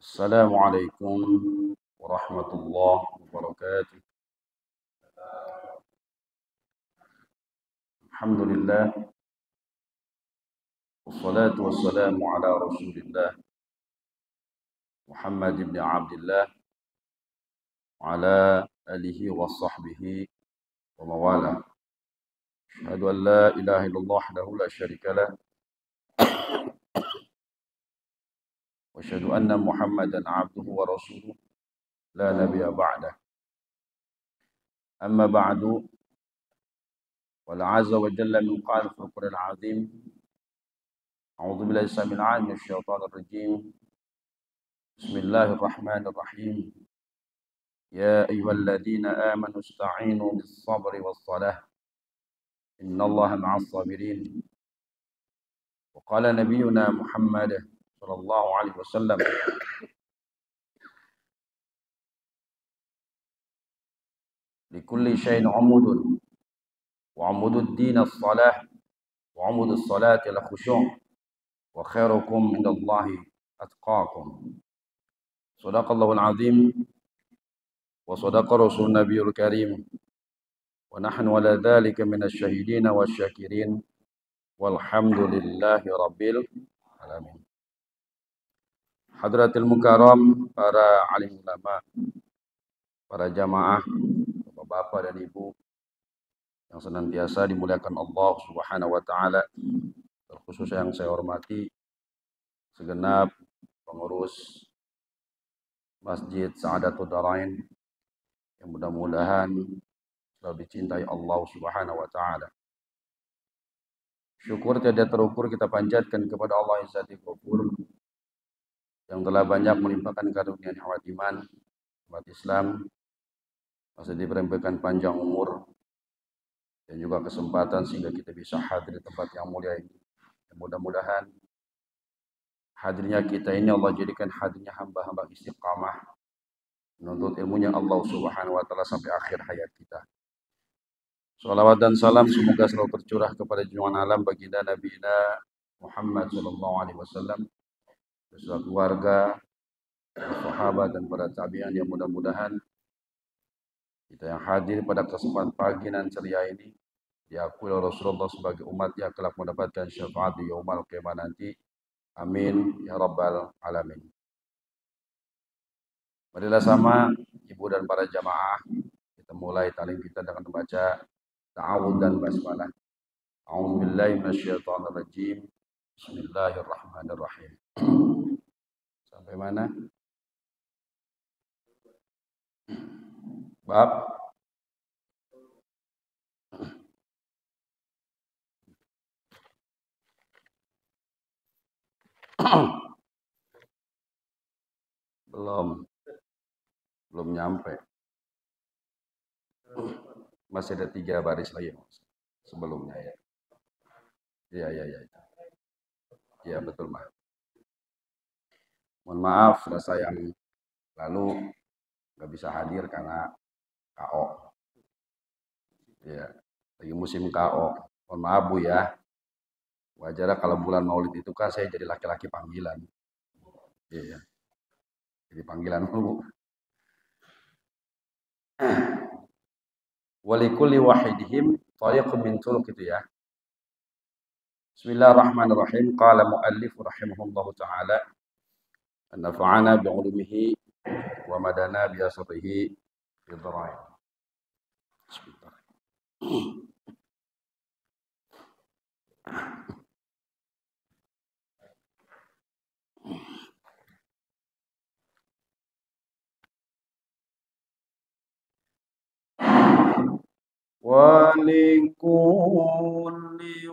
Assalamualaikum warahmatullahi wabarakatuh. Alhamdulillah, wassalatu wassalamu ala Rasulillah Muhammad ibn Abdullah wa ala alihi wa sahbihi wa mawala. Asyhadu an la ilaha illallah wahdahu la syarika lah wa asyhadu anna Muhammadan abduhu wa rasuluh la nabiyya ba'dah. Amma ba'du, wal azza wa jalla min qala fil Qur'anil azim. A'udzu billahi samil 'alim minasy syaithanir rajim. Bismillahirrahmanirrahim. Ya ayyuhalladzina amanu ista'inu bis-sabri was-salah. Innallaha ma'as sabirin. Wa qala nabiyyuna Muhammad sallallahu alaihi wasallam, likulli syai'in 'umudun wa 'umudud din as-salah wa 'umudus salati al-khusyu' wa khairukum indallahi atqakum. Shadaqallahul azim wa sadaqa rasulun nabiyul karim wa nahnu ala dzalika minasy syahidin wasyakirin walhamdulillahi rabbil alamin. Hadratil mukarram, para alim ulama, para jamaah, bapak-bapak dan ibu yang senantiasa dimuliakan Allah Subhanahu wa taala, terkhusus yang saya hormati segenap pengurus Masjid Sa'adatul Darain yang mudah-mudahan selalu dicintai Allah Subhanahu wa taala. Syukur tiada terukur kita panjatkan kepada Allah Izzati Ghafur yang telah banyak melimpahkan karunia nikmat iman, umat Islam, masih diberikan panjang umur dan juga kesempatan sehingga kita bisa hadir di tempat yang mulia ini. Mudah-mudahan hadirnya kita ini Allah jadikan hadirnya hamba-hamba istiqamah menuntut ilmunya Allah Subhanahu wa taala sampai akhir hayat kita. Salawat dan salam semoga selalu tercurah kepada junjungan alam baginda Nabi Muhammad sallallahu alaihi wasallam, beserta keluarga, sahabat dan para tabi'in yang mudah-mudahan kita yang hadir pada kesempatan pagi dan ceria ini diakui oleh Rasulullah sebagai umat yang kelak mendapatkan syafaat di yaumul qiyamah nanti. Amin ya rabbal alamin. Marilah sama ibu dan para jamaah kita mulai talim kita dengan membaca ta'awudz dan basmalah. A'udzubillahi minasyaitonir rajim. Bismillahirrahmanirrahim. Sampai mana? Bab belum nyampe. Masih ada 3 baris lagi sebelumnya ya. Iya. Iya betul, Mas. Mohon maaf Selasa yang lalu nggak bisa hadir karena KO. Iya, lagi musim KO. Mohon maaf Bu ya. Wajar kalau bulan Maulid itu kan saya jadi laki-laki panggilan. Iya. Jadi panggilan Bu. Walikulli wahidihim thariqun min turuq itu ya. Bismillahirrahmanirrahim. Qala muallif rahimahullahu taala, nafa'ana bi'ulumihi wa madana bi asrihi fi dharai. Sebentar. Wa likulli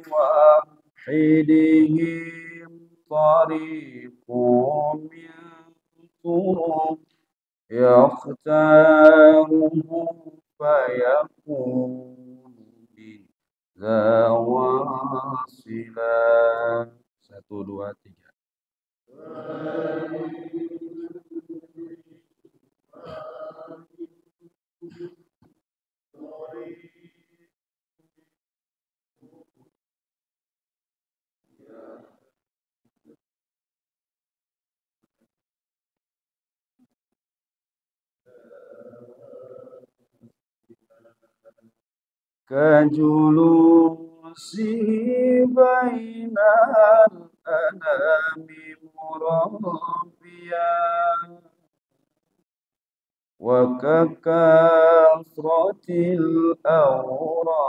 wahidihim tariqun min turuq yakhtaruhu fayakun zawasila. 1, 2, 3. كجلوسه بين الأنام مربيا وككثرة الأوراد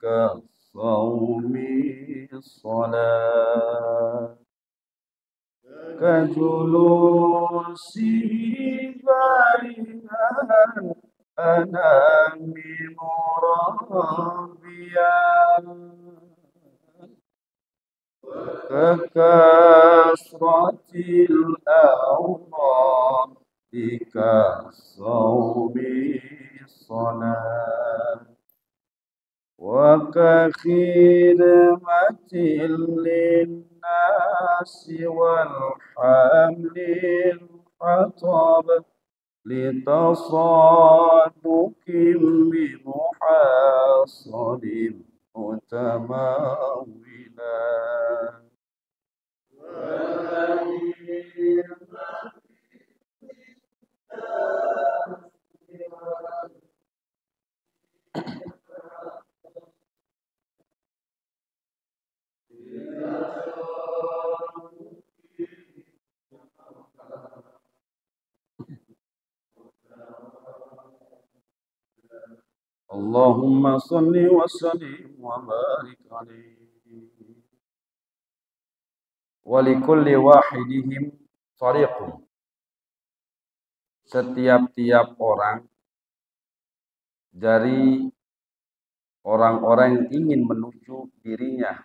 كالصوم الصلاة كجلوسه بين الأنام مربيا ككثرة الأوراد كالصوم الصلاة وكخدمة للناس والحمل الحطب لتصادق بمحاصر متمولا اللهم صل وسلم وبارك عليه ولكل واحدهم طريق. Setiap-tiap orang dari orang-orang yang ingin menuju dirinya,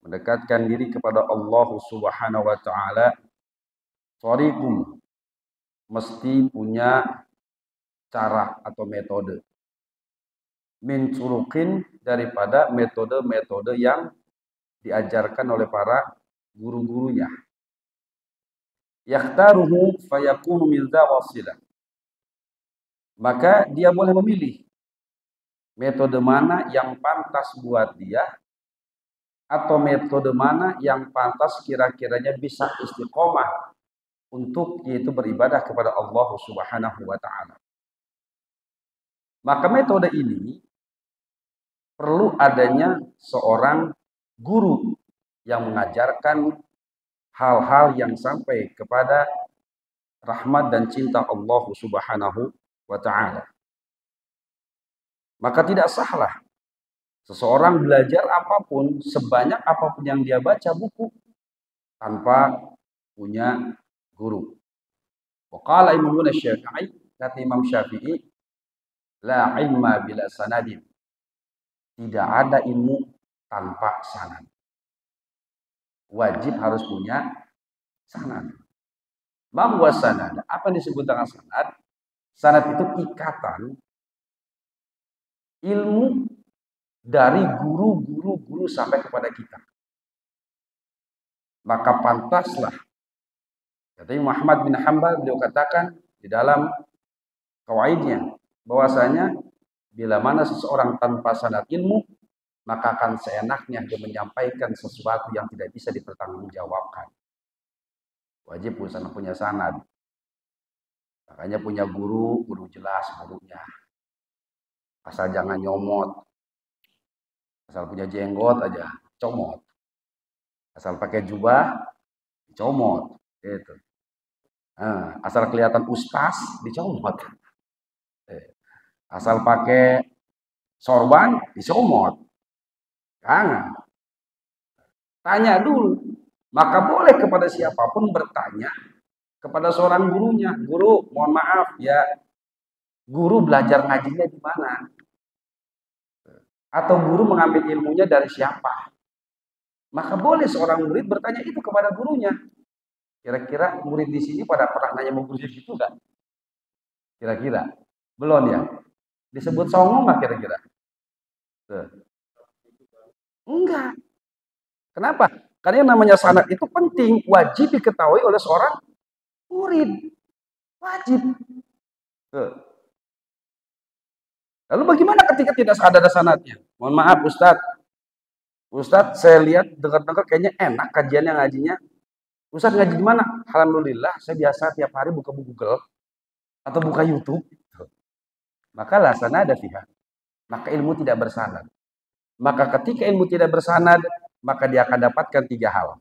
mendekatkan diri kepada Allah Subhanahu wa taala, thariqum, mesti punya cara atau metode. Min turuqin, daripada metode-metode yang diajarkan oleh para guru-gurunya. Yakhtaruhu fayakunu min dha wasilah. Maka dia boleh memilih metode mana yang pantas buat dia, atau metode mana yang pantas kira-kiranya bisa istiqomah untuk yaitu beribadah kepada Allah Subhanahu wa taala. Maka metode ini perlu adanya seorang guru yang mengajarkan hal-hal yang sampai kepada rahmat dan cinta Allah Subhanahu wa taala. Maka tidak sahlah seseorang belajar apapun, sebanyak apapun yang dia baca buku, tanpa punya guru. Waqala Imam Syafi'i, kata Imam Syafi'i, la ilma bila sanadin. Tidak ada ilmu tanpa sanad. Wajib harus punya sanad. Bahwa sanad, apa yang disebut dengan sanad? Sanad itu ikatan ilmu dari guru sampai kepada kita. Maka pantaslah, kata Muhammad bin Hanbal, beliau katakan di dalam kawaidnya bahwasanya bila mana seseorang tanpa sanad ilmu, maka akan seenaknya dia menyampaikan sesuatu yang tidak bisa dipertanggungjawabkan. Wajib punya sanad. Makanya punya guru jelas gurunya. Asal jangan nyomot. Asal punya jenggot aja, comot. Asal pakai jubah, dicomot. Gitu. Asal kelihatan ustaz, dicomot. Asal pakai sorban, dicomot. Jangan. Tanya dulu. Maka boleh kepada siapapun bertanya kepada seorang gurunya. Guru, mohon maaf ya, guru belajar ngajinya di mana? Atau guru mengambil ilmunya dari siapa? Maka boleh seorang murid bertanya itu kepada gurunya. Kira-kira murid di sini pada pernah nanya mau guru gitu kan? Kira-kira belum ya? Disebut songong nggak kira-kira? Enggak. Kenapa? Karena yang namanya sanad itu penting, wajib diketahui oleh seorang murid. Wajib. Lalu bagaimana ketika tidak ada sanadnya? Mohon maaf Ustadz, saya lihat dengar-dengar kayaknya enak kajiannya ngajinya. Ustadz ngaji di mana? Alhamdulillah, saya biasa tiap hari buka Google atau buka YouTube. Maka la sanada fiha. maka ilmu tidak bersanad. Maka ketika ilmu tidak bersanad, maka dia akan dapatkan 3 hal.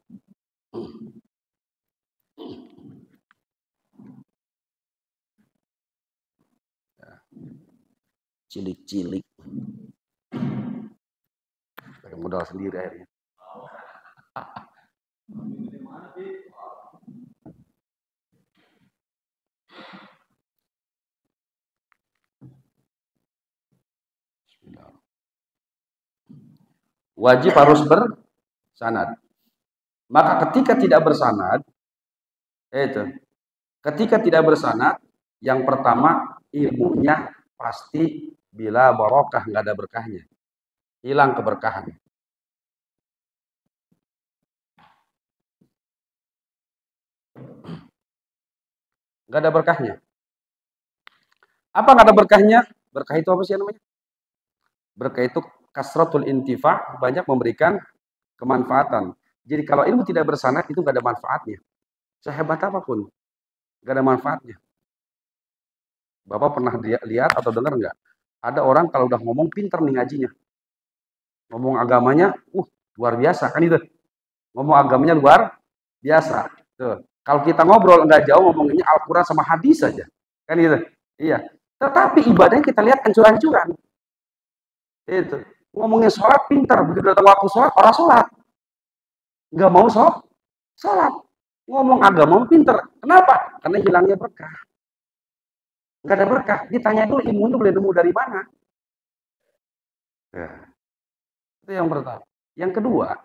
Cilik-cilik. Pakai modal sendiri akhirnya. Wajib harus bersanad. Maka ketika tidak bersanad, ketika tidak bersanad, yang pertama ilmunya pasti bila barokah, nggak ada berkahnya, hilang keberkahan. Nggak ada berkahnya. Apa nggak ada berkahnya? Berkah itu apa sih namanya? Berkah itu kasratul intifa, banyak memberikan kemanfaatan. Jadi kalau ilmu tidak bersanad itu nggak ada manfaatnya. Sehebat apapun, nggak ada manfaatnya. Bapak pernah lihat atau dengar nggak? Ada orang kalau udah ngomong pinter nih ngajinya. Ngomong agamanya, luar biasa kan itu. Ngomong agamanya luar biasa. Tuh. Kalau kita ngobrol nggak jauh ngomongnya Al-Quran sama hadis saja. Kan itu. Iya. Tetapi ibadahnya kita lihat hancur-hancuran. Itu. Ngomongnya sholat pinter. Begitu datang waktu sholat, orang sholat. Nggak mau sholat. Ngomong agama pinter. Kenapa? Karena hilangnya berkah. Nggak ada berkah. Ditanya dulu ilmu itu boleh nemu dari mana? Ya. Itu yang pertama. Yang kedua,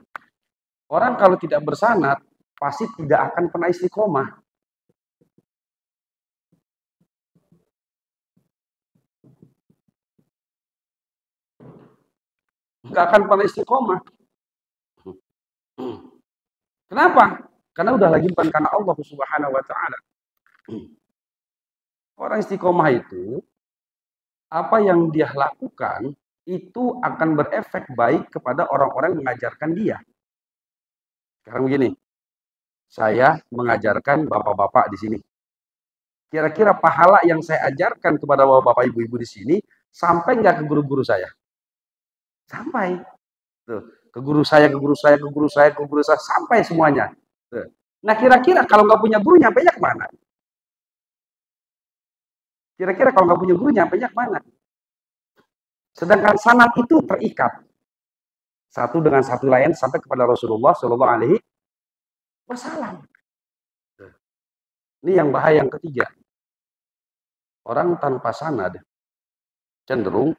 orang kalau tidak bersanad pasti tidak akan pernah istiqomah. Nggak akan pernah istiqomah. Kenapa? Karena udah lagi bukan karena Allah Subhanahu wa taala. Orang istiqomah itu apa yang dia lakukan itu akan berefek baik kepada orang-orang yang mengajarkan dia. Sekarang begini, saya mengajarkan bapak-bapak di sini. Kira-kira pahala yang saya ajarkan kepada bapak-bapak ibu-ibu di sini sampai nggak ke guru-guru saya? Sampai. Tuh, ke guru saya, ke guru saya, ke guru saya, ke guru saya, sampai semuanya. Tuh. Nah, kira-kira kalau nggak punya guru, nyampainya kemana? Kira-kira kalau nggak punya guru, nyampainya kemana? Sedangkan sanad itu terikat. Satu dengan satu lain sampai kepada Rasulullah Shallallahu Alaihi Wasallam. Ini yang bahaya yang ketiga. Orang tanpa sanad cenderung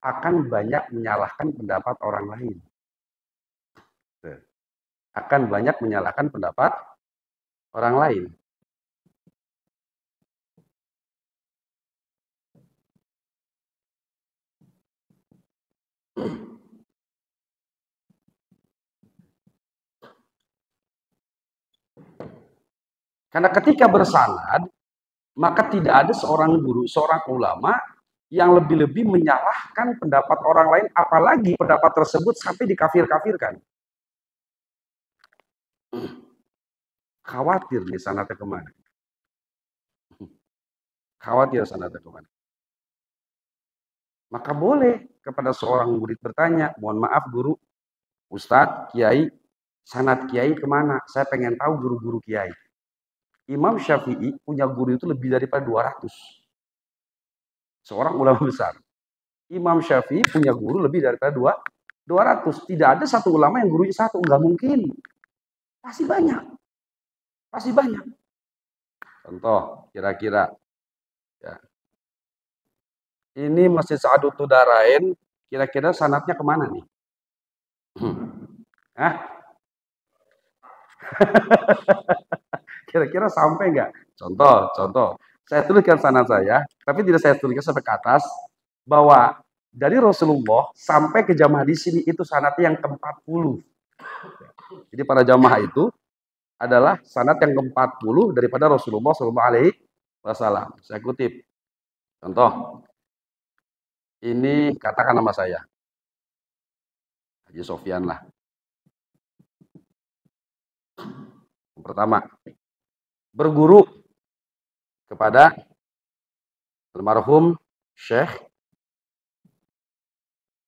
akan banyak menyalahkan pendapat orang lain. Akan banyak menyalahkan pendapat orang lain. Karena ketika bersanad, maka tidak ada seorang guru, seorang ulama yang lebih-lebih menyalahkan pendapat orang lain, apalagi pendapat tersebut sampai dikafir-kafirkan. Khawatir nih sanadnya kemana? Khawatir sanadnya kemana? Maka boleh kepada seorang murid bertanya, mohon maaf guru, Ustadz, Kiai, sanad Kiai kemana? Saya pengen tahu guru-guru Kiai. Imam Syafi'i punya guru itu lebih daripada 200. Seorang ulama besar. Imam Syafi'i punya guru lebih daripada 200. Tidak ada satu ulama yang gurunya satu. Nggak mungkin. Pasti banyak. Pasti banyak. Contoh, kira-kira. Ya. Ini Masjid Sa'adur Tudarain, kira-kira sanatnya kemana nih? Hah? Kira-kira sampai nggak? Contoh. Saya tuliskan sanad saya, tapi tidak saya tuliskan sampai ke atas, bahwa dari Rasulullah sampai ke jamaah di sini itu sanadnya yang ke-40. Jadi para jamaah itu adalah sanad yang ke-40 daripada Rasulullah SAW. Saya kutip. Contoh, ini katakan nama saya, Haji Sofyan lah. Yang pertama, berguru kepada almarhum Syekh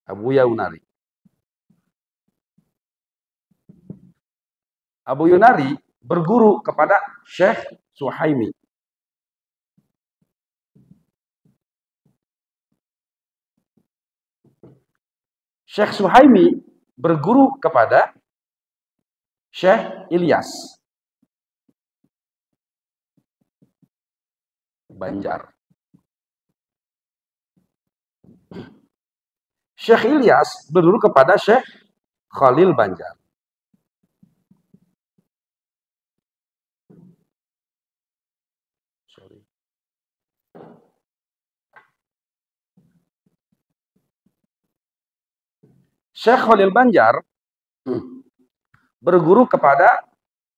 Abu Yunari. Abu Yunari berguru kepada Syekh Suhaimi. Syekh Suhaimi berguru kepada Syekh Ilyas Banjar. Syekh Ilyas berguru kepada Syekh Khalil Banjar. Syekh Khalil Banjar berguru kepada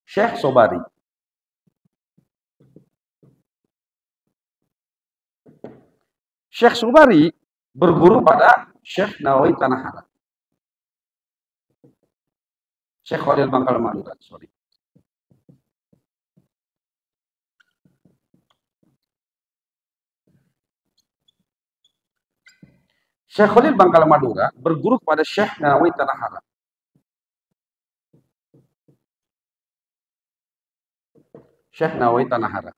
Syekh Sobari. Syekh Sobari berguru pada Syekh Nawawi Tanahara. Syekh Khalil Bangkal Madura, sorry. Syekh Khalil Bangkal Madura berguru kepada Syekh Nawawi Tanahara. Syekh Nawawi Tanahara.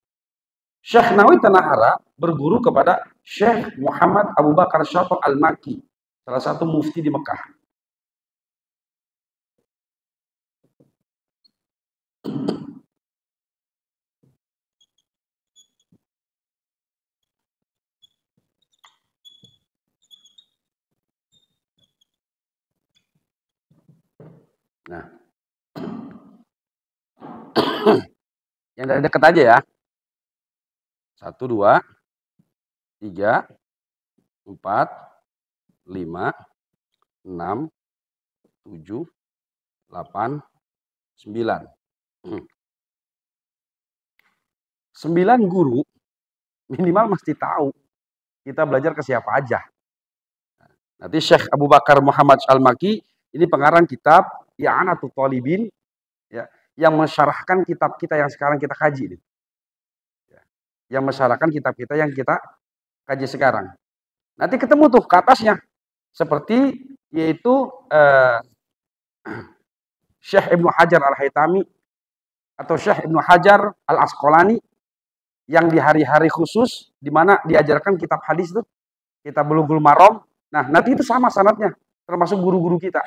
Syekh Nawawi Tanahara berguru kepada Syekh Muhammad Abu Bakar Syafaq Al-Makki, salah satu mufti di Mekah. Nah, yang dari dekat aja ya. 1, 2, 3, 4, 5, 6, 7, 8, 9. 9 guru minimal mesti tahu kita belajar ke siapa aja. Nanti Syekh Abu Bakar Muhammad Al-Makki ini pengarang kitab I'anatul Talibin ya, yang mensyarahkan kitab kita yang sekarang kita kaji. Yang mensyarahkan kitab kita yang kita kaji sekarang. Nanti ketemu tuh ke atasnya. Seperti yaitu Syekh Ibnu Hajar Al-Haytami atau Syekh Ibnu Hajar Al-Asqalani yang di hari-hari khusus di mana diajarkan kitab hadis tuh, kitab Bulughul Maram. Nah, nanti itu sama sanadnya, termasuk guru-guru kita.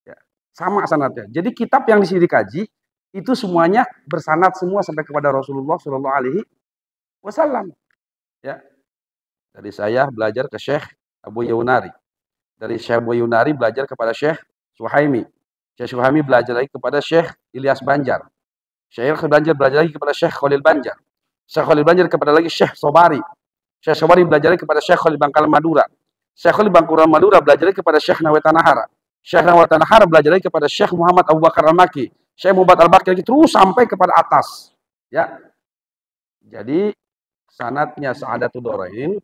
Ya, sama sanadnya. Jadi kitab yang di sini dikaji itu semuanya bersanad semua sampai kepada Rasulullah Shallallahu Alaihi Wasallam. Ya, dari saya belajar ke Syekh Abu Yunari, dari Syekh Abu Yunari belajar kepada Syekh Suhaimi, Syekh Suhaimi belajar lagi kepada Syekh Ilyas Banjar, Syekh Banjar belajar lagi kepada Syekh Khalil Banjar, Syekh Khalil Banjar kepada lagi Syekh Sobari, Syekh Sobari belajar lagi kepada Syekh Khalil Bangkal Madura, Syekh Khalil Bangkal Madura belajar lagi kepada Syekh Nawawi Tanahara, Syekh Nawawi Tanahara belajar lagi kepada Syekh Muhammad Abu Bakar Al-Makki, Syekh Muhammad Al-Bakir lagi terus sampai kepada atas. Ya, jadi sanadnya Sa'adatul Dharain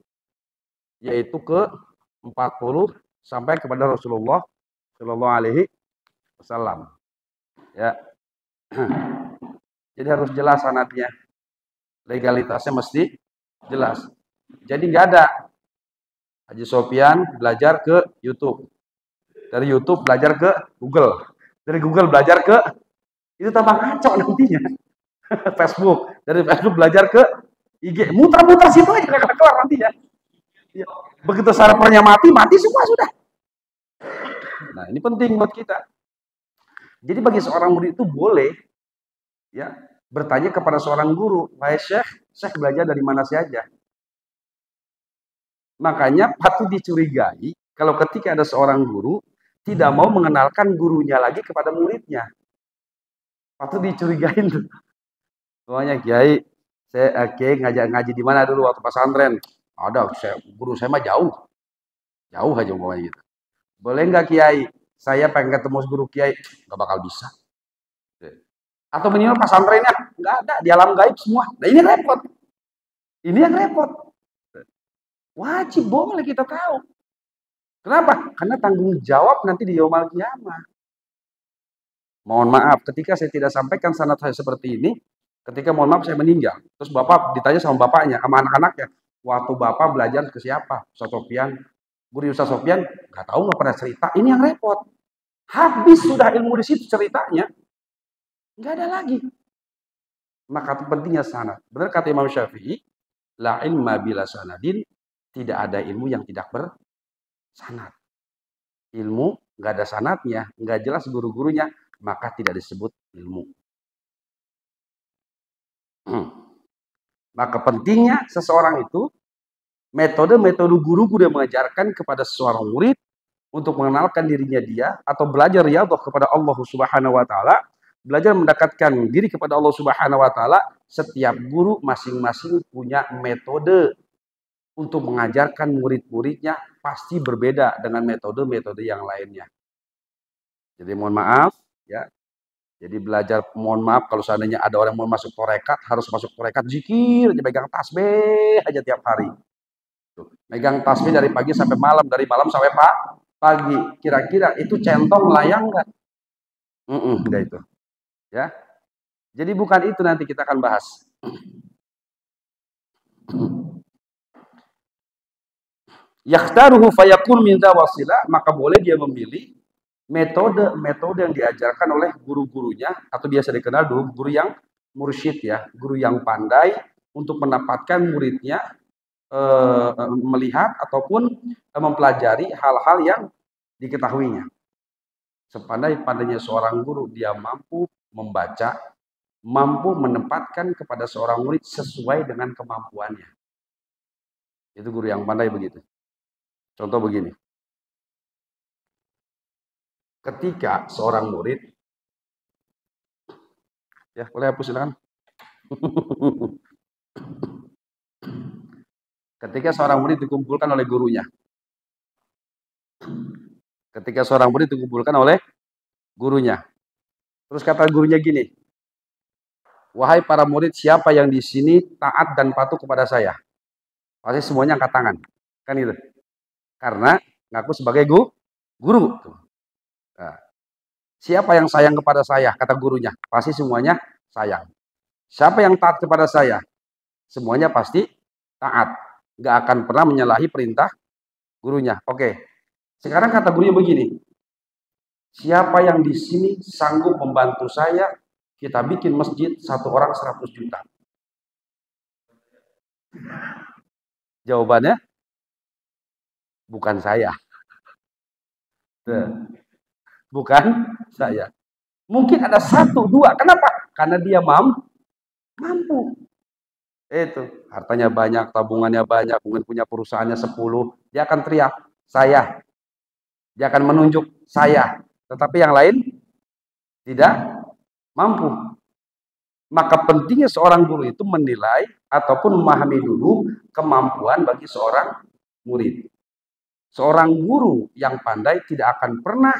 yaitu ke 40 sampai kepada Rasulullah Shallallahu Alaihi Wasallam. Ya, jadi harus jelas sanadnya, legalitasnya mesti jelas. Jadi nggak ada Haji Sofyan belajar ke YouTube, dari YouTube belajar ke Google, dari Google belajar ke itu tambah kacau nantinya. Facebook, dari Facebook belajar ke IG, muter-muter situ aja nggak kelar nantinya. Ya. Begitu servernya mati semua sudah. Nah, ini penting buat kita. Jadi bagi seorang murid itu boleh ya bertanya kepada seorang guru, "Wahai Syekh belajar dari mana saja?" Makanya patut dicurigai kalau ketika ada seorang guru tidak mau mengenalkan gurunya lagi kepada muridnya. Patut dicurigain tuh. Soalnya Kiai, saya ngajak ngaji di mana dulu waktu pesantren? Ada, guru saya mah jauh aja umpamanya gitu. Boleh nggak Kiai? Saya pengen ketemu guru Kiai, nggak bakal bisa. Atau minimal pesantrennya nggak ada, di alam gaib semua. Nah ini repot. Ini yang repot. Wajib boleh kita tahu. Kenapa? Karena tanggung jawab nanti di yaumul qiyamah. Mohon maaf, ketika saya tidak sampaikan sanad saya seperti ini, ketika mohon maaf saya meninggal, terus bapak ditanya sama bapaknya, sama anak-anaknya, waktu bapak belajar ke siapa? Ustaz Sofyan. Guru Ustaz Sofyan nggak tahu, nggak pernah cerita. Ini yang repot. Habis sudah ilmu di situ ceritanya, nggak ada lagi. Maka pentingnya sanad. Benar kata Imam Syafi'i, la ilma bila sanadin, tidak ada ilmu yang tidak bersanad. Ilmu nggak ada sanadnya, nggak jelas guru-gurunya, maka tidak disebut ilmu. Maka pentingnya seseorang itu metode-metode guru-guru yang mengajarkan kepada seorang murid untuk mengenalkan dirinya dia atau belajar riyadhah kepada Allah Subhanahu wa taala, belajar mendekatkan diri kepada Allah Subhanahu wa taala. Setiap guru masing-masing punya metode untuk mengajarkan murid-muridnya, pasti berbeda dengan metode-metode yang lainnya. Jadi mohon maaf ya. Jadi belajar, mohon maaf kalau seandainya ada orang mau masuk torekat, harus masuk torekat zikir, aja pegang tasbih aja tiap hari. Tuh, megang tasbih dari pagi sampai malam, dari malam sampai pagi. Kira-kira itu centong layang nggak? Enggak itu. Ya. Jadi bukan itu nanti kita akan bahas. Yakhtaruhu fayakun minta wasilah, maka boleh dia memilih metode-metode yang diajarkan oleh guru-gurunya, atau biasa dikenal dulu guru yang mursyid ya, guru yang pandai untuk mendapatkan muridnya melihat ataupun mempelajari hal-hal yang diketahuinya. Sepandai-pandainya seorang guru, dia mampu membaca, mampu menempatkan kepada seorang murid sesuai dengan kemampuannya. Itu guru yang pandai begitu. Contoh begini. Ketika seorang murid, ya boleh hapus silakan. Ketika seorang murid dikumpulkan oleh gurunya. Ketika seorang murid dikumpulkan oleh gurunya. Terus kata gurunya gini, wahai para murid, siapa yang di sini taat dan patuh kepada saya? Pasti semuanya angkat tangan. Kan itu. Karena ngaku sebagai guru. Nah, siapa yang sayang kepada saya? Kata gurunya. Pasti semuanya sayang. Siapa yang taat kepada saya? Semuanya pasti taat. Nggak akan pernah menyalahi perintah gurunya. Oke. Sekarang kata gurunya begini. Siapa yang di sini sanggup membantu saya? Kita bikin masjid, satu orang 100 juta. Jawabannya bukan saya. Bukan saya. Mungkin ada satu, dua. Kenapa? Karena dia mampu. Itu. Hartanya banyak, tabungannya banyak, mungkin punya perusahaannya 10. Dia akan teriak, saya. Dia akan menunjuk, saya. Tetapi yang lain tidak mampu. Maka pentingnya seorang guru itu menilai ataupun memahami dulu kemampuan bagi seorang murid. Seorang guru yang pandai tidak akan pernah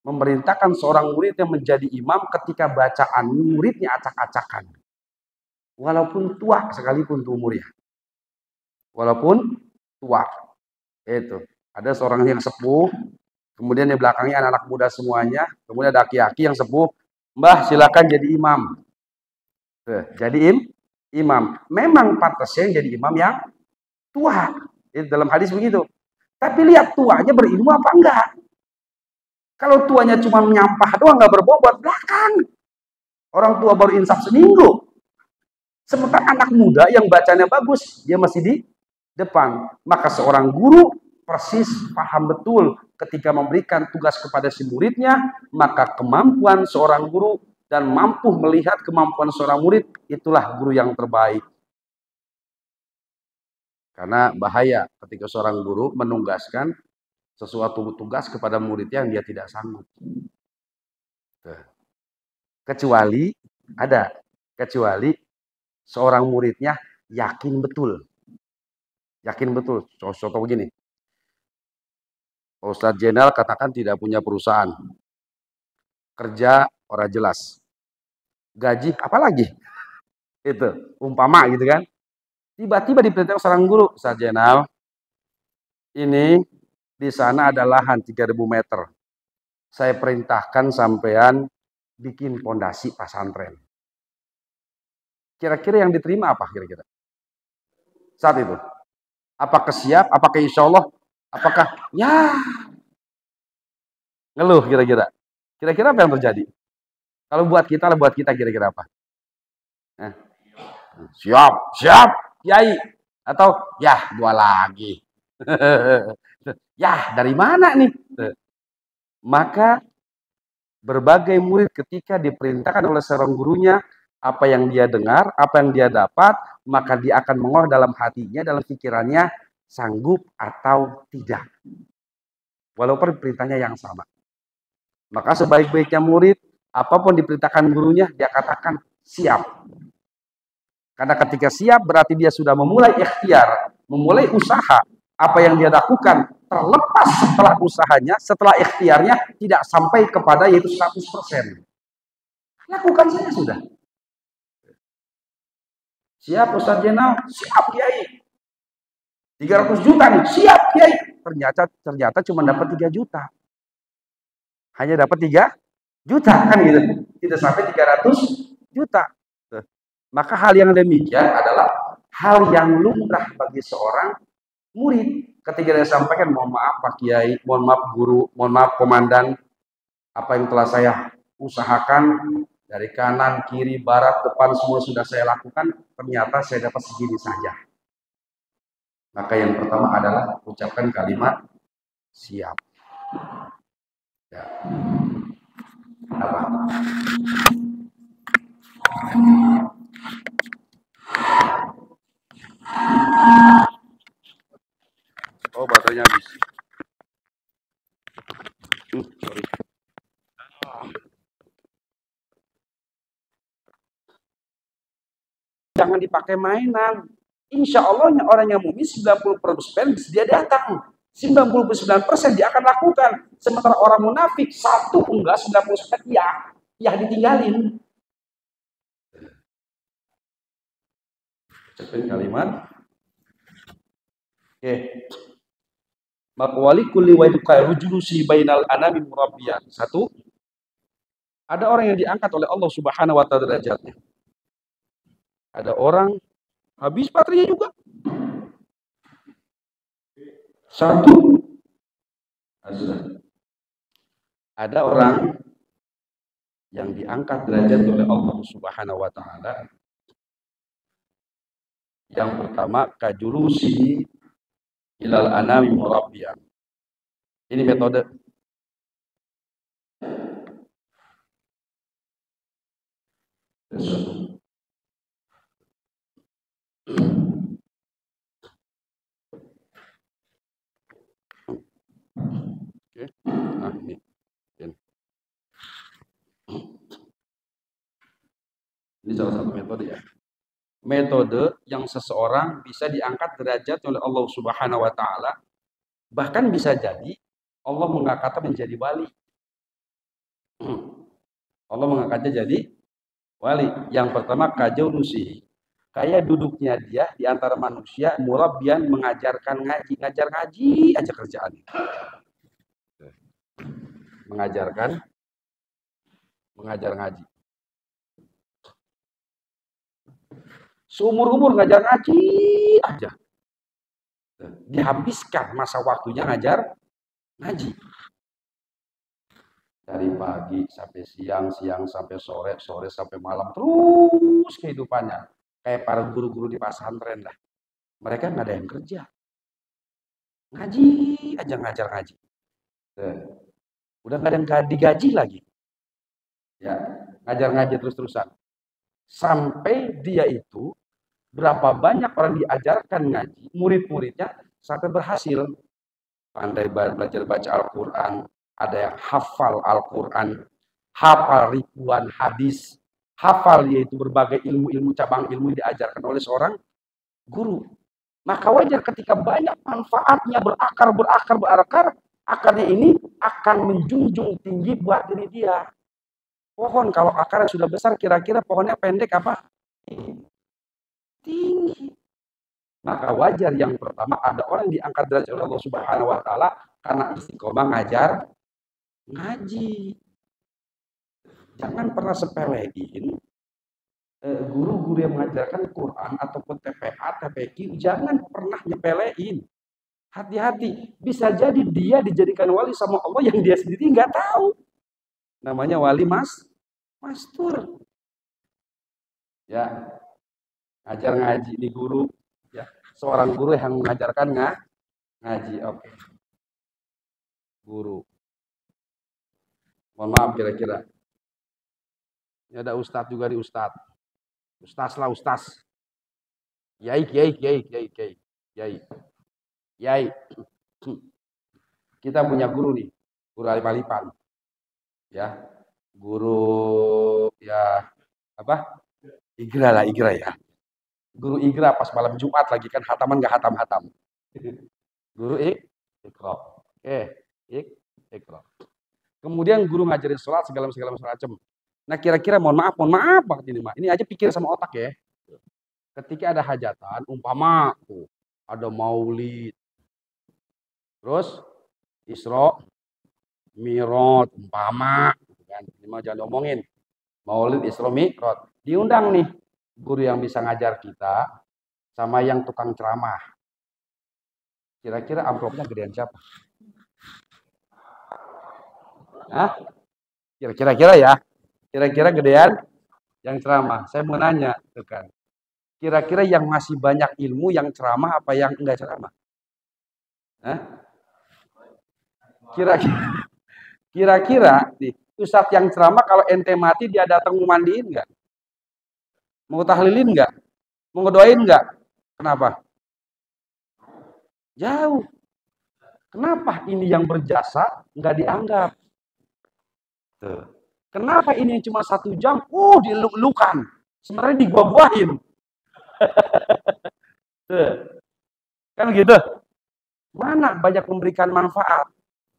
memerintahkan seorang murid yang menjadi imam ketika bacaan muridnya acak-acakan. Walaupun tua sekalipun umurnya. Walaupun tua. Itu. Ada seorang yang sepuh, kemudian di belakangnya anak-anak muda semuanya, kemudian ada aki-aki yang sepuh, Mbah silakan jadi imam. Jadi imam. Memang pantasnya yang jadi imam yang tua. Itu dalam hadis begitu. Tapi lihat tuanya berilmu apa enggak. Kalau tuanya cuma menyampah doang, nggak berbobot, belakang. Orang tua baru insaf seminggu. Sementara anak muda yang bacanya bagus, dia masih di depan. Maka seorang guru persis paham betul ketika memberikan tugas kepada si muridnya, maka kemampuan seorang guru dan mampu melihat kemampuan seorang murid, itulah guru yang terbaik. Karena bahaya ketika seorang guru menunggaskan sesuatu tugas kepada muridnya yang dia tidak sanggup. Kecuali seorang muridnya yakin betul. Contoh begini. Ustadz Jenderal katakan tidak punya perusahaan. Kerja orang jelas. Gaji apalagi? Itu, umpama gitu kan. Tiba-tiba diperintahkan seorang guru, Ustadz Jenderal, ini di sana ada lahan 3.000 meter. Saya perintahkan sampean bikin pondasi pesantren. Kira-kira yang diterima apa kira-kira? Saat itu. Apakah siap? Apakah insya Allah? Apakah ya ngeluh kira-kira? Kira-kira apa yang terjadi? Kalau buat kita kira-kira apa? Nah, siap, siap, Kiai. Atau ya dua lagi. Ya dari mana nih? Maka berbagai murid ketika diperintahkan oleh seorang gurunya, apa yang dia dengar, apa yang dia dapat, maka dia akan mengolah dalam hatinya, dalam pikirannya, sanggup atau tidak. Walaupun perintahnya yang sama. Maka sebaik-baiknya murid, apapun diperintahkan gurunya, dia katakan siap. Karena ketika siap berarti dia sudah memulai ikhtiar, memulai usaha. Apa yang dia lakukan terlepas setelah usahanya, setelah ikhtiarnya tidak sampai kepada yaitu 100%. Lakukan saja sudah. Siap Ustaz Jenal, siap Kiai. 300 juta nih, siap Kiai. Ternyata cuma dapat 3 juta. Hanya dapat 3 juta kan gitu. Tidak sampai 300 juta. Maka hal yang demikian adalah hal yang lumrah bagi seorang murid. Ketika dia sampaikan, mohon maaf Pak Kiai, mohon maaf guru, mohon maaf komandan, apa yang telah saya usahakan dari kanan, kiri, barat, depan semua sudah saya lakukan, ternyata saya dapat segini saja. Maka yang pertama adalah ucapkan kalimat siap. Ya. Apa? Oh, baterainya habis. Sorry. Jangan dipakai mainan. Insya Allah orang yang mukmin 90% dia datang. 99% dia akan lakukan. Sementara orang munafik satu enggak 90% ya ditinggalin. Ucapin kalimat. Oke. Maqwali kulli wa rujulusi bainal anami murabbiyan. Satu, ada orang yang diangkat oleh Allah Subhanahu wa taala derajatnya. Ada orang habis baterainya juga. Satu, ada orang yang diangkat derajat oleh Allah Subhanahu wa taala. Yang pertama, kajulusi ilal anami murabbiyan. Ini metode. Oke. Nah, ini. Ini salah satu metode ya. Metode yang seseorang bisa diangkat derajat oleh Allah Subhanahu wa taala. Bahkan bisa jadi Allah mengangkatnya menjadi wali. Allah mengangkatnya jadi wali. Yang pertama kajulusi. Kayak duduknya dia di antara manusia, murabbiyan mengajar ngaji aja kerjaan. Mengajar ngaji. Seumur-umur ngajar ngaji aja. Dihabiskan masa waktunya ngajar ngaji. Dari pagi sampai siang, siang sampai sore, sore sampai malam, terus kehidupannya. Kayak para guru-guru di pesantren lah. Mereka nggak ada yang kerja. Ngaji aja, ngajar ngaji. Udah nggak ada yang digaji lagi. Ya, ngajar ngaji terus-terusan. Sampai dia itu, berapa banyak orang diajarkan ngaji, murid-muridnya sampai berhasil. Pandai belajar baca Al-Quran, ada yang hafal Al-Quran, hafal ribuan hadis, hafal yaitu berbagai ilmu-ilmu cabang ilmu yang diajarkan oleh seorang guru. Maka wajar ketika banyak manfaatnya berakar, akarnya ini akan menjunjung tinggi buat diri dia. Pohon kalau akarnya sudah besar, kira-kira pohonnya pendek apa? Tinggi. Maka wajar yang pertama ada orang diangkat derajat oleh Allah Subhanahu wa taala karena istiqomah ngajar ngaji. Jangan pernah sepelein guru-guru yang mengajarkan Quran ataupun TPA, TPQ, jangan pernah nyepelein. Hati-hati, bisa jadi dia dijadikan wali sama Allah yang dia sendiri nggak tahu. Namanya wali mastur. Ya, ngajar ngaji di guru. Ya, seorang guru yang mengajarkan ngaji. Oke, guru. Mohon maaf kira-kira. Ini ada ustadz juga di ustadz. Ustadz lah ustadz. Yai, kiai, kiai, kiai, kiai, kiai, kiai. Kita punya guru nih, guru alif-alifan. Ya, guru ya apa? Igra lah, Igra ya. Guru Igra pas malam Jumat lagi kan hataman nggak hatam-hatam. Guru Ikra. Ikra. Kemudian guru ngajarin sholat segala macam. Nah kira-kira mohon maaf banget ini mah. Ini aja pikir sama otak ya. Ketika ada hajatan, umpama tuh ada maulid, terus Isra, Mi'raj, umpama, gitu kan. Ini mah jangan diomongin. Maulid, Isra, Mi'raj. Diundang nih guru yang bisa ngajar kita sama yang tukang ceramah. Kira-kira amplopnya gedean siapa? Hah? Kira-kira ya. Kira-kira gedean yang ceramah. Saya mau nanya, tuh kan. Kira-kira yang masih banyak ilmu yang ceramah apa yang enggak ceramah? Hah? Kira-kira nih, ustadz yang ceramah kalau ente mati dia datang mau mandiin enggak? Mau tahlilin enggak? Mau ngedoain enggak? Kenapa? Jauh. Kenapa ini yang berjasa enggak dianggap? Tuh. Kenapa ini cuma 1 jam? Diluk-lukan. Sebenarnya dibuah-buahin. Kan gitu. Mana banyak memberikan manfaat?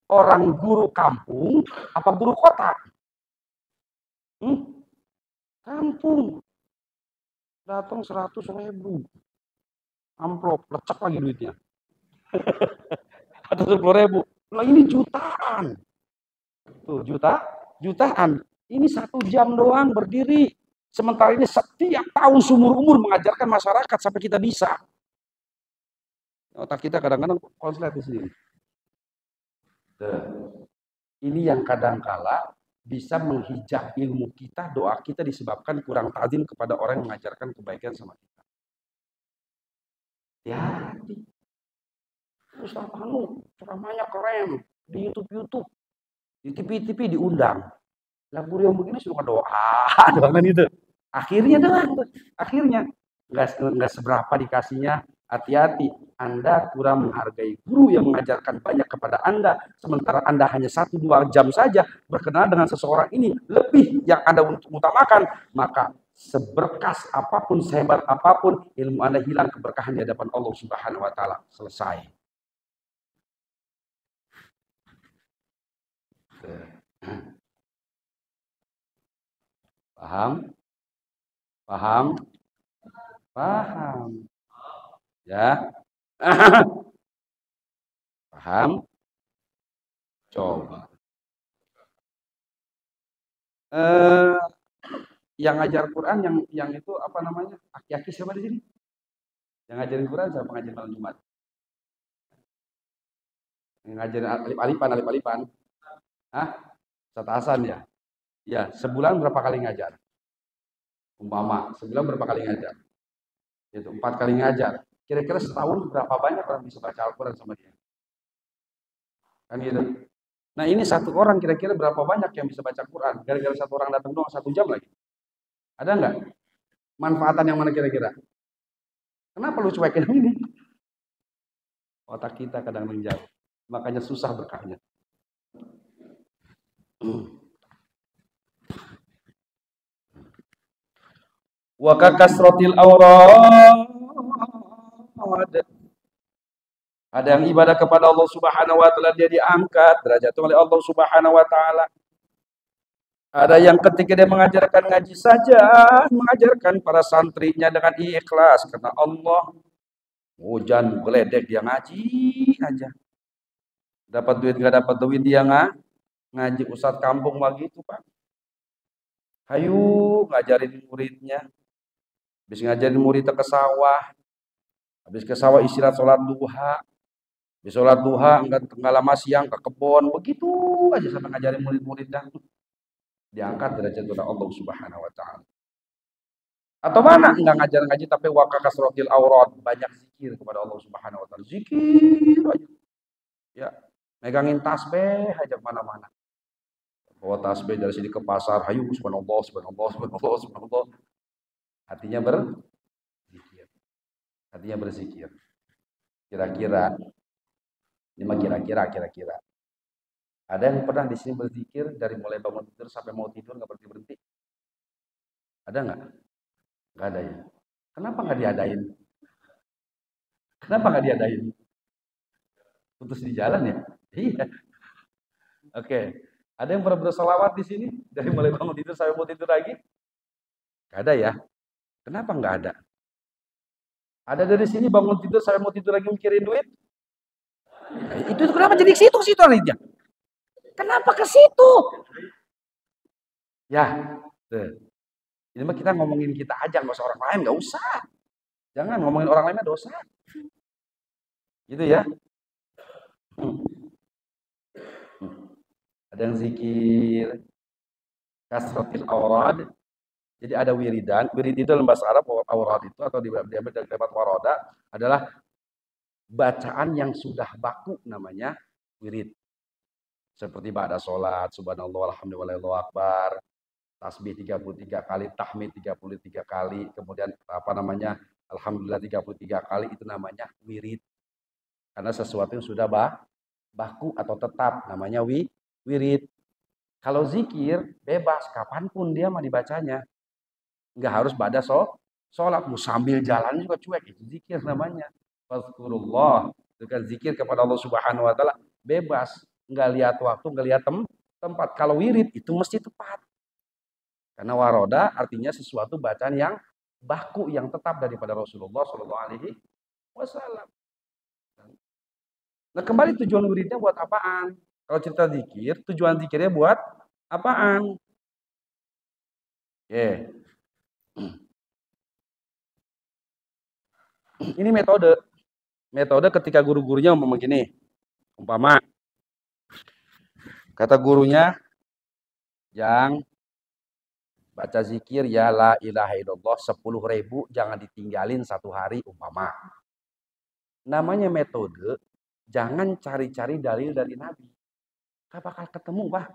Orang guru kampung apa guru kota? Kampung. Datang 100.000. Amplop, lecek lagi duitnya. Atau 10.000. Lah ini jutaan. Tuh, jutaan. Ini 1 jam doang berdiri. Sementara ini setiap tahun seumur umur mengajarkan masyarakat sampai kita bisa. Otak kita kadang-kadang konslet di sini. Ini yang kadang-kala bisa menghijab ilmu kita, doa kita disebabkan kurang ta'zim kepada orang yang mengajarkan kebaikan sama kita. Ya, Ustaz Anu, ceramahnya keren di YouTube, di TV diundang. Lah guru yang begini suruh doa, doangan itu. Akhirnya nggak seberapa dikasihnya. Hati-hati, Anda kurang menghargai guru yang mengajarkan banyak kepada Anda, sementara Anda hanya 1-2 jam saja berkenalan dengan seseorang ini, lebih yang Anda utamakan, maka seberkas apapun, sehebat apapun, ilmu Anda hilang, keberkahan di hadapan Allah Subhanahu wa Ta'ala. Selesai. Paham? Ya. Paham? Coba. Yang ngajar Quran yang itu apa namanya? Aki-aki siapa di sini? Yang ngajarin Quran siapa ngajarin malam Jumat? Yang ngajarin alif-alifan. Hah? Ustaz Hasan ya? Ya, sebulan berapa kali ngajar? Umpama, sebulan berapa kali ngajar? Itu 4 kali ngajar. Kira-kira setahun berapa banyak orang bisa baca Al-Quran sama dia? Kan gitu. Nah ini 1 orang kira-kira berapa banyak yang bisa baca Quran? Gara-gara 1 orang datang doang 1 jam lagi. Ada nggak? Manfaatan yang mana kira-kira? Kenapa lu cuekin ini? Otak kita kadang menjauh. Makanya susah berkahnya. Wa kakasrotil awrad. Ada yang ibadah kepada Allah Subhanahu wa Ta'ala, dia diangkat derajatnya oleh Allah Subhanahu wa Ta'ala. Ada yang ketika dia mengajarkan ngaji saja, mengajarkan para santrinya dengan ikhlas karena Allah. Hujan geledek dia ngaji aja. Dapat duit nggak dapat duit dia ngaji. Ustadz kampung begitu Pak. Hayu ngajarin muridnya. Habis ngajarin muridnya ke sawah. Habis ke sawah istirahat sholat duha. Di sholat duha, enggak lama siang ke kebun, begitu aja sampai ngajarin murid-muridnya. Diangkat derajat oleh Allah Subhanahu wa taala. Atau mana enggak ngajar ngaji tapi waka kasrotil aurat, banyak zikir kepada Allah Subhanahu wa taala. Zikir aja. Ya, megangin tasbih aja kemana-mana. Bawa tasbih dari sini ke pasar, hayu subhanallah, subhanallah, subhanallah, subhanallah. Hatinya berzikir. Hatinya berzikir. Kira-kira, ini mah kira-kira. Ada yang pernah di sini berzikir dari mulai bangun tidur sampai mau tidur nggak berhenti berhenti? Ada nggak? Nggak ada ya. Kenapa nggak diadain? Kenapa nggak diadain? Putus di jalan ya? Iya. Oke. Ada yang pernah bersolawat di sini dari mulai bangun tidur sampai mau tidur lagi? Nggak ada ya. Kenapa nggak ada? Ada dari sini bangun tidur sampai mau tidur lagi mikirin duit? Nah, itu kenapa jadi ke situ aja? Kenapa ke situ? Ya, tuh. Ini mah kita ngomongin kita aja, nggak usah orang lain, nggak usah. Jangan ngomongin orang lainnya dosa. Gitu ya. Ada yang zikir kasratil aurad. Jadi ada wiridan. Wirid itu dalam bahasa Arab, aurad itu atau diambil dari kalimat waroda adalah bacaan yang sudah baku namanya wirid. Seperti ba'da sholat, subhanallah, alhamdulillah, Allahu akbar, tasbih 33 kali, tahmid 33 kali, kemudian apa namanya, alhamdulillah 33 kali, itu namanya wirid. Karena sesuatu yang sudah baku atau tetap namanya wirid. Kalau zikir bebas kapanpun dia mah dibacanya. Nggak harus pada sholat, mau sambil jalan juga cuek, itu zikir namanya. Fazkurullah, itu kan zikir kepada Allah Subhanahu wa taala, bebas, nggak lihat waktu, nggak lihat tempat. Kalau wirid itu mesti tepat. Karena waroda artinya sesuatu bacaan yang baku, yang tetap daripada Rasulullah Shallallahu Alaihi Wasallam. Nah, kembali tujuan wiridnya buat apaan? Kalau cerita zikir, tujuan zikirnya buat apaan? Ini metode. Metode ketika guru-gurunya umpama gini. Umpama kata gurunya yang baca zikir ya la ilaha illallah 10.000 jangan ditinggalin satu hari umpama. Namanya metode, jangan cari-cari dalil dari Nabi. Gak bakal ketemu, Pak.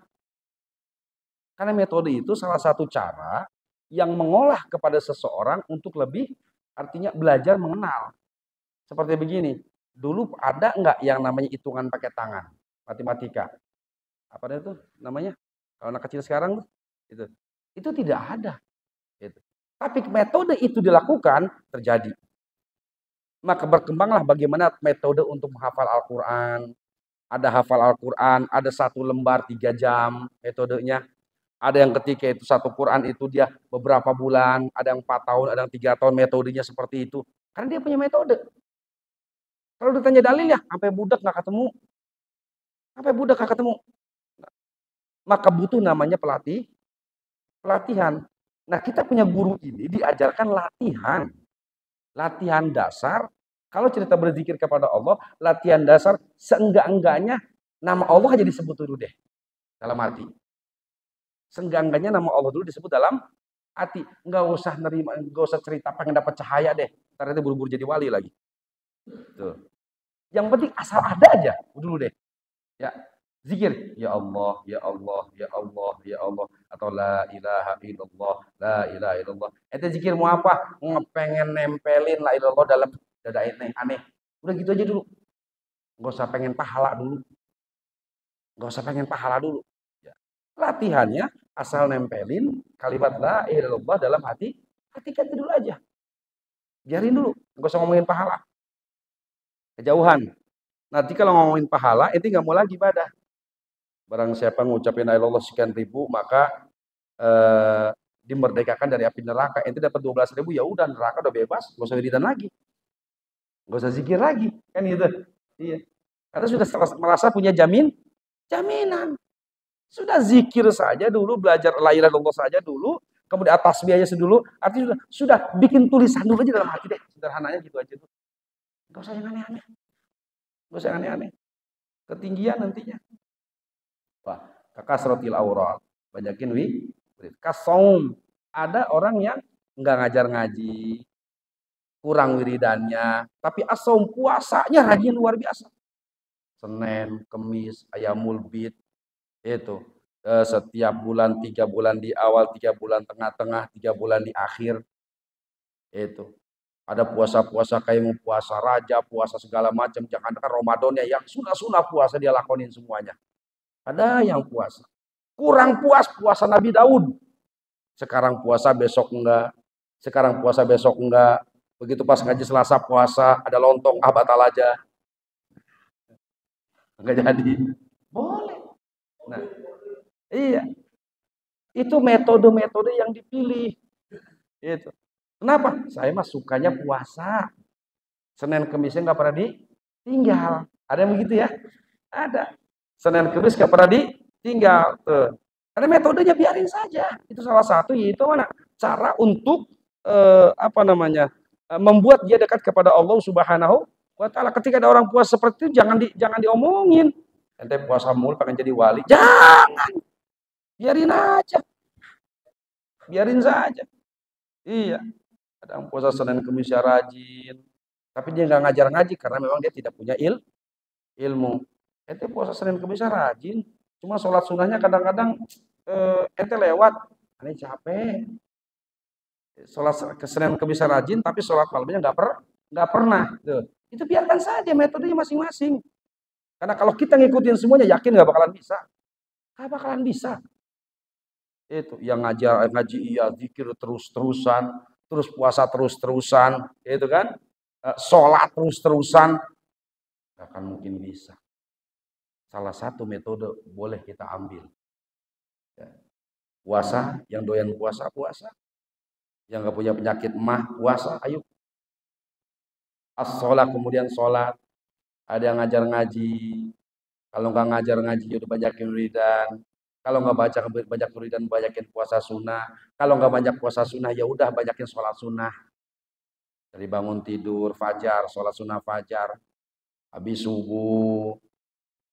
Karena metode itu salah satu cara yang mengolah kepada seseorang untuk lebih, artinya belajar mengenal. Seperti begini, dulu ada nggak yang namanya hitungan pakai tangan, matematika? Apa itu namanya? Kalau anak kecil sekarang itu tidak ada. Itu. Tapi metode itu dilakukan terjadi. Maka berkembanglah bagaimana metode untuk menghafal Al-Quran. Ada hafal Al-Quran, ada 1 lembar 3 jam metodenya. Ada yang ketika itu 1 Quran itu dia beberapa bulan, ada yang 4 tahun, ada yang 3 tahun, metodenya seperti itu. Karena dia punya metode. Kalau ditanya dalil ya, sampai budak nggak ketemu. Sampai budak nggak ketemu. Maka butuh namanya pelatihan. Nah, kita punya guru ini diajarkan latihan. Latihan dasar. Kalau cerita berzikir kepada Allah, latihan dasar seenggak-enggaknya nama Allah aja disebut dulu deh. Dalam hati. Seenggak-enggaknya nama Allah dulu disebut dalam hati. Enggak usah nerima, enggak usah cerita pengen dapat cahaya deh. Ntar itu buru-buru jadi wali lagi. Tuh. Yang penting asal ada aja dulu deh. Ya, zikir ya Allah, ya Allah, ya Allah, ya Allah, atau la ilaha illallah, la ilaha illallah. Itu zikir mau apa? Pengen nempelin la ilallah dalam dada aneh. Udah gitu aja dulu. Enggak usah pengen pahala dulu. Enggak usah pengen pahala dulu. Ya. Latihannya asal nempelin kalimat la ilaha illallah dalam hati, hatikan dulu aja. Biarin dulu, enggak usah ngomongin pahala. Kejauhan. Nanti kalau ngomongin pahala, itu nggak mau lagi ibadah. Barang siapa ngucapin la ilaha illallah sekian ribu, maka dimerdekakan dari api neraka. Itu dapat 12.000, ya udah neraka udah bebas, nggak usah wiridan lagi, nggak usah zikir lagi, kan gitu. Iya. Karena sudah merasa punya jaminan. Sudah zikir saja dulu, belajar la ilaha illallah saja dulu, kemudian atas biaya dulu, artinya sudah bikin tulisan dulu aja dalam hati deh, sederhananya gitu aja tuh. Nggak usah yang aneh-aneh. Nggak usah aneh-aneh. Ketinggian nantinya. Wah, kasrotil aurat. Banyakin kasaum. Ada orang yang nggak ngajar ngaji, kurang wiridannya, tapi asaum puasanya rajin luar biasa. Senin, Kemis, Ayamul Bid, itu setiap bulan, 3 bulan di awal, 3 bulan tengah-tengah, 3 bulan di akhir, itu ada puasa-puasa kayak mau puasa raja, puasa segala macam. Jangan kan Ramadan ya yang sunah-sunah puasa dia lakonin semuanya. Ada yang puasa kurang puas puasa Nabi Daud. Sekarang puasa besok enggak, sekarang puasa besok enggak. Begitu pas ngaji Selasa puasa ada lontong, batal aja, enggak jadi. Boleh. Nah, iya. Itu metode-metode yang dipilih. Itu. Kenapa? Saya mah sukanya puasa. Senin Kemisnya nggak pernah ditinggal. Ada yang begitu ya? Ada. Senin Kemis nggak pernah ditinggal. Tuh. Ada metodenya biarin saja. Itu salah satu yaitu mana? Cara untuk apa namanya? Membuat dia dekat kepada Allah Subhanahu wa taala. Ketika ada orang puasa seperti itu jangan diomongin. Ente puasa mulu pengen jadi wali. Jangan. Biarin aja. Biarin saja. Iya. Ada yang puasa Senin Kemis rajin. Tapi dia nggak ngajar ngaji karena memang dia tidak punya ilmu. Ente puasa Senin Kemis rajin. Cuma sholat sunnahnya kadang-kadang ente lewat. Ini capek. Sholat ke Senin Kemis rajin tapi sholat malamnya nggak pernah. Tuh. Itu biarkan saja metodenya masing-masing. Karena kalau kita ngikutin semuanya yakin nggak bakalan bisa. Nggak bakalan bisa. Itu yang ngaji iya, zikir terus-terusan, terus puasa terus-terusan, itu kan? Sholat terus-terusan, nggak akan mungkin bisa. Salah satu metode boleh kita ambil. Ya. Puasa, yang doyan puasa, puasa. Yang nggak punya penyakit puasa, ayo. As-sholat, kemudian sholat. Ada yang ngajar ngaji. Kalau nggak ngajar ngaji, udah banyakin wiridan. Kalau nggak banyak wiridan, banyakin puasa sunnah. Kalau nggak banyak puasa sunnah, ya udah banyakin sholat sunnah. Dari bangun tidur, fajar, sholat sunnah fajar. Habis subuh,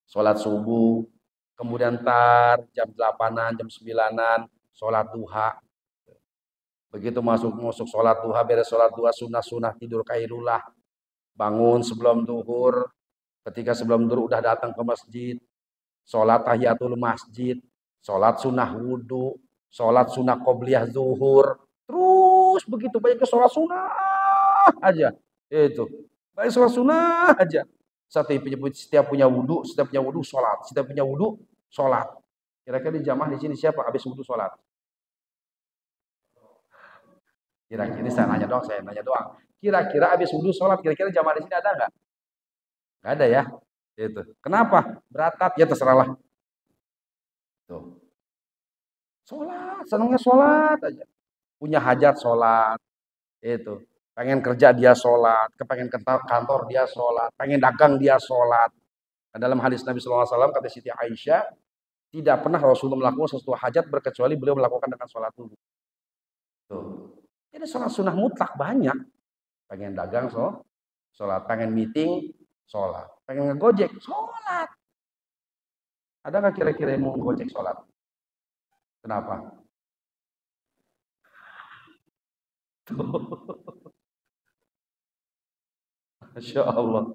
sholat subuh. Kemudian jam 8-an, jam 9-an, sholat duha. Begitu masuk sholat duha, beres sholat duha, sunnah tidur kailulah. Bangun sebelum duhur. Ketika sebelum duhur udah datang ke masjid. Sholat tahiyatul masjid. Sholat sunnah wudhu. Sholat sunnah qobliyah zuhur. Terus begitu banyak sholat sunnah aja. Itu. Baik sholat sunnah aja. Setiap punya wudhu sholat. Setiap punya wudhu sholat. Kira-kira di jamaah di sini siapa habis wudhu sholat? Kira-kira ini saya nanya doang. Kira-kira habis wudhu sholat, kira-kira jamaah di sini ada nggak? Nggak ada ya. Itu. Kenapa? Beratat ya terserahlah. Tuh. Sholat, senangnya sholat aja. Punya hajat sholat. Itu. Pengen kerja dia sholat, kepengen ke kantor dia sholat, pengen dagang dia sholat. Nah, dalam hadis Nabi SAW kata Siti Aisyah, tidak pernah Rasulullah melakukan sesuatu hajat berkecuali beliau melakukan dengan sholat dulu. Tuh. Jadi sholat sunnah mutlak banyak. Pengen dagang sholat, pengen meeting sholat, pengen ngegojek sholat. Ada nggak kira-kira yang mau ngegojek sholat? Kenapa? Masya Allah.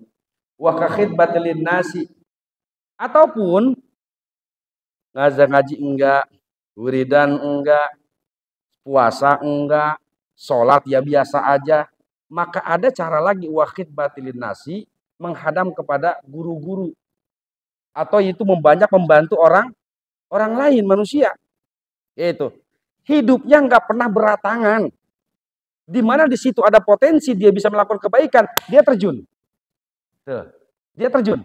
Wa kakhidbatil nasi. Ataupun ngaji enggak, wiridan enggak, puasa enggak, sholat ya biasa aja. Maka ada cara lagi wa khidbatil nasi, menghadam kepada guru-guru. Atau itu membantu orang lain, manusia. Yaitu hidupnya nggak pernah beratangan. Di mana di situ ada potensi dia bisa melakukan kebaikan, dia terjun. Tuh. Dia terjun.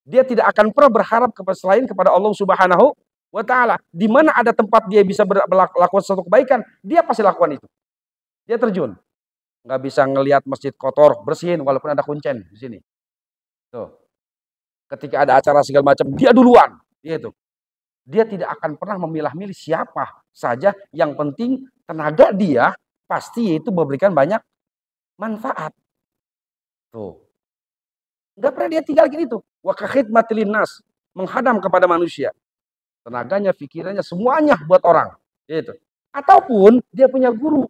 Dia tidak akan pernah berharap selain kepada Allah Subhanahu wa taala. Di mana ada tempat dia bisa melakukan suatu kebaikan, dia pasti lakukan itu. Dia terjun. Nggak bisa ngelihat masjid kotor, bersihin walaupun ada kuncen di sini. Tuh. Ketika ada acara segala macam, dia duluan. Gitu. Dia tidak akan pernah memilah-milih siapa saja. Yang penting tenaga dia pasti itu memberikan banyak manfaat. Tuh. Nggak pernah dia tinggalkan itu. Wa khidmatil nas, menghadam kepada manusia. Tenaganya, pikirannya, semuanya buat orang. Gitu. Ataupun dia punya guru,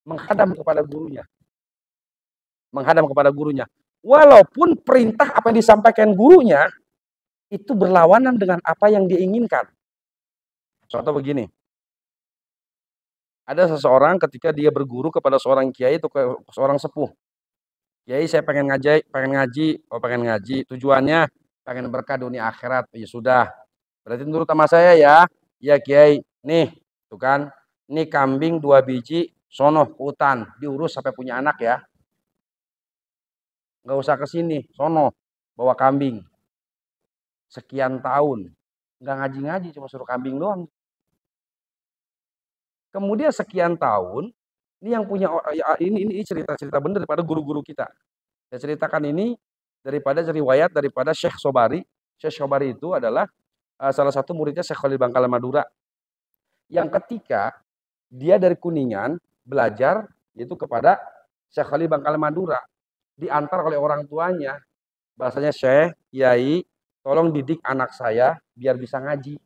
menghadam kepada gurunya. Menghadam kepada gurunya. Walaupun perintah apa yang disampaikan gurunya, itu berlawanan dengan apa yang dia inginkan. Contoh begini. Ada seseorang ketika dia berguru kepada seorang kiai atau ke seorang sepuh. Kiai, saya pengen ngaji. Tujuannya pengen berkah dunia akhirat. Ya sudah. Berarti menurut sama saya ya. Ya Kiai, nih, tuh kan. Ini kambing 2 biji, sono hutan, diurus sampai punya anak ya. Nggak usah ke sini, sono bawa kambing. Sekian tahun. Nggak ngaji-ngaji, cuma suruh kambing doang. Kemudian sekian tahun, ini yang punya ini cerita-cerita benar daripada guru-guru kita. Saya ceritakan ini daripada riwayat daripada Syekh Sobari. Syekh Sobari itu adalah salah satu muridnya Syekh Khalil Bangkalan Madura. Yang ketika dia dari Kuningan belajar itu kepada Syekh Khalil Bangkalan Madura. Diantar oleh orang tuanya. Bahasanya, Syekh, Kiai, tolong didik anak saya biar bisa ngaji.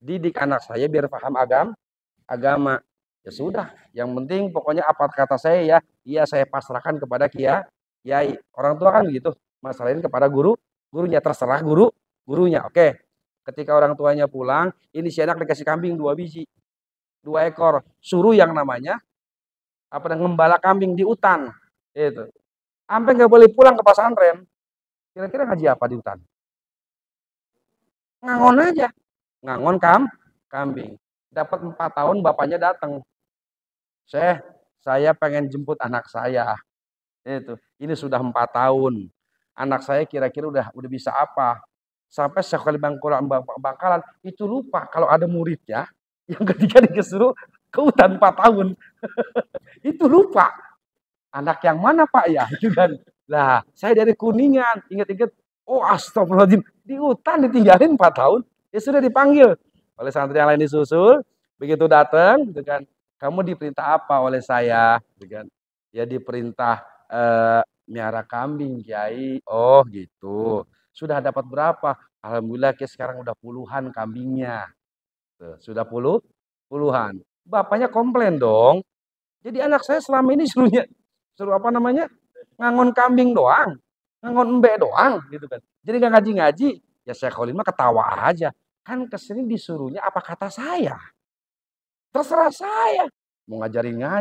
Didik anak saya biar paham agama. Ya sudah, yang penting pokoknya apa kata saya ya, iya saya pasrahkan kepada kiai. Orang tua kan begitu, masalahin kepada gurunya, terserah gurunya. Oke. Ketika orang tuanya pulang, ini si anak dikasih kambing 2 biji, 2 ekor, suruh yang namanya ngembala kambing di hutan. Itu. Sampai nggak boleh pulang ke pesantren. Kira-kira ngaji apa di hutan? Ngangon aja. Ngangon kambing. Dapat 4 tahun bapaknya datang. Saya pengen jemput anak saya. Itu. Ini sudah 4 tahun. Anak saya kira-kira udah bisa apa? Sampai sekali Bangkalan itu lupa kalau ada muridnya yang ketika disuruh ke hutan 4 tahun. Itu lupa. Anak yang mana Pak ya? Gitu kan. Lah, saya dari Kuningan. Ingat-ingat, oh astagfirullahaladzim. Di hutan ditinggalin 4 tahun. Ya sudah dipanggil oleh santri yang lain disusul. Begitu datang, gitu kan. Kamu diperintah apa oleh saya? Gitu kan. Ya diperintah miara kambing, Kiai. Oh gitu. Sudah dapat berapa? Alhamdulillah sekarang udah puluhan kambingnya. Tuh, sudah puluhan. Bapaknya komplain dong. Jadi anak saya selama ini suruh apa namanya? Ngangon kambing doang. Ngangon embe doang gitu kan. Jadi nggak ngaji-ngaji. Ya saya Khalil mah ketawa aja. Kan kesini disuruhnya apa kata saya. Terserah saya. Mau ngajarin ngaji.